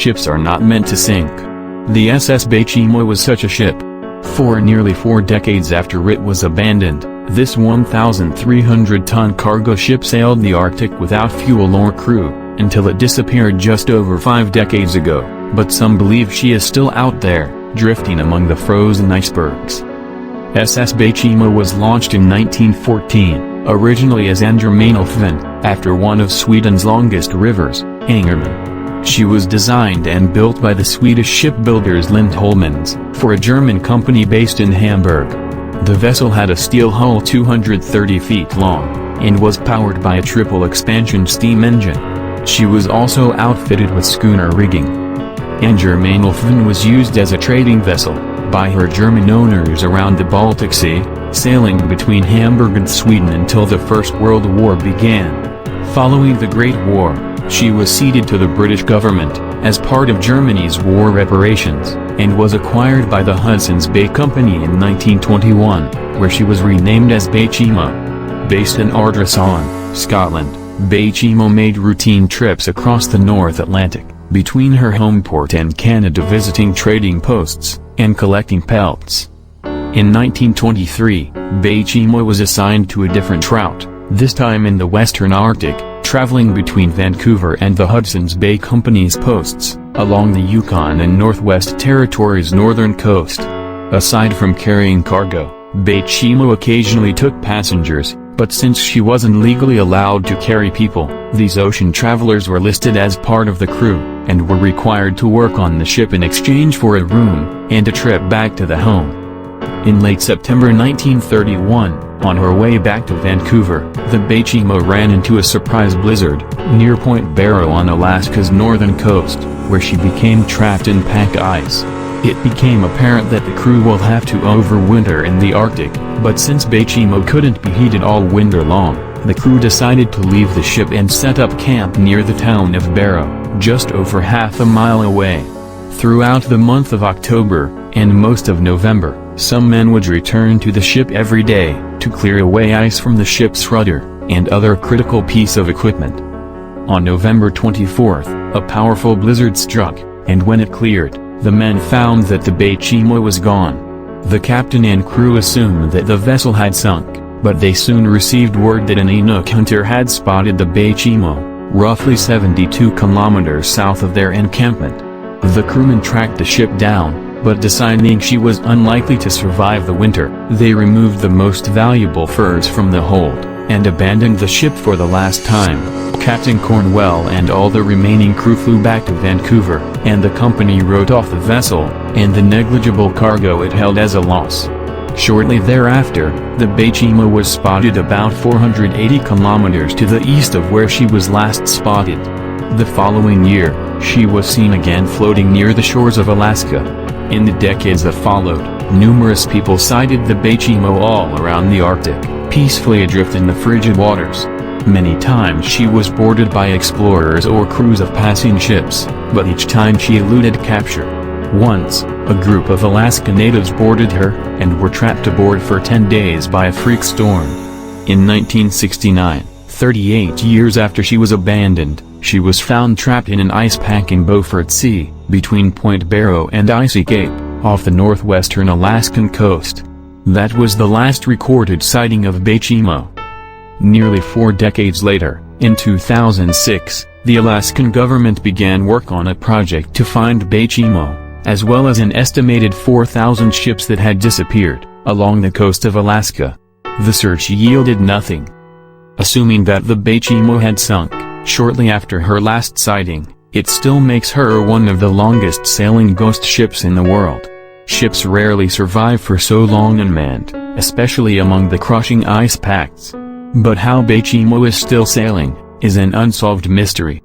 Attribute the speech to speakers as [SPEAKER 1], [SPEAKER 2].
[SPEAKER 1] ships are not meant to sink. The SS Baychimo was such a ship. For nearly 4 decades after it was abandoned, this 1,300-ton cargo ship sailed the Arctic without fuel or crew, until it disappeared just over 5 decades ago, but some believe she is still out there, drifting among the frozen icebergs. SS Baychimo was launched in 1914, originally as Angermanelven, after one of Sweden's longest rivers, Angerman. She was designed and built by the Swedish shipbuilders Lindholmens, for a German company based in Hamburg. The vessel had a steel hull 230 feet long, and was powered by a triple expansion steam engine. She was also outfitted with schooner rigging. Angermanelven was used as a trading vessel, by her German owners around the Baltic Sea, sailing between Hamburg and Sweden until the First World War began. Following the Great War, she was ceded to the British government, as part of Germany's war reparations, and was acquired by the Hudson's Bay Company in 1921, where she was renamed as Baychimo. Based in Ardrossan, Scotland, Baychimo made routine trips across the North Atlantic, between her home port and Canada, visiting trading posts, and collecting pelts. In 1923, Baychimo was assigned to a different route, this time in the Western Arctic, traveling between Vancouver and the Hudson's Bay Company's posts, along the Yukon and Northwest Territories' northern coast. Aside from carrying cargo, Baychimo occasionally took passengers, but since she wasn't legally allowed to carry people, these ocean travelers were listed as part of the crew, and were required to work on the ship in exchange for a room, and a trip back to the home. In late September 1931, on her way back to Vancouver, the Baychimo ran into a surprise blizzard, near Point Barrow on Alaska's northern coast, where she became trapped in pack ice. It became apparent that the crew will have to overwinter in the Arctic, but since Baychimo couldn't be heated all winter long, the crew decided to leave the ship and set up camp near the town of Barrow, just over half a mile away. Throughout the month of October, and most of November, some men would return to the ship every day, to clear away ice from the ship's rudder, and other critical piece of equipment. On November 24th, a powerful blizzard struck, and when it cleared, the men found that the Baychimo was gone. The captain and crew assumed that the vessel had sunk, but they soon received word that an Inuk hunter had spotted the Baychimo, roughly 72 kilometers south of their encampment. The crewmen tracked the ship down, but deciding she was unlikely to survive the winter, they removed the most valuable furs from the hold, and abandoned the ship for the last time. Captain Cornwell and all the remaining crew flew back to Vancouver, and the company wrote off the vessel, and the negligible cargo it held as a loss. Shortly thereafter, the Baychimo was spotted about 480 kilometers to the east of where she was last spotted. The following year, she was seen again floating near the shores of Alaska. In the decades that followed, numerous people sighted the Baychimo all around the Arctic, peacefully adrift in the frigid waters. Many times she was boarded by explorers or crews of passing ships, but each time she eluded capture. Once, a group of Alaska natives boarded her, and were trapped aboard for 10 days by a freak storm. In 1969, 38 years after she was abandoned, she was found trapped in an ice pack in Beaufort Sea, between Point Barrow and Icy Cape, off the northwestern Alaskan coast. That was the last recorded sighting of Baychimo. Nearly 4 decades later, in 2006, the Alaskan government began work on a project to find Baychimo, as well as an estimated 4,000 ships that had disappeared, along the coast of Alaska. The search yielded nothing. Assuming that the Baychimo had sunk, shortly after her last sighting, it still makes her one of the longest sailing ghost ships in the world. Ships rarely survive for so long unmanned, especially among the crushing ice packs. But how Baychimo is still sailing, is an unsolved mystery.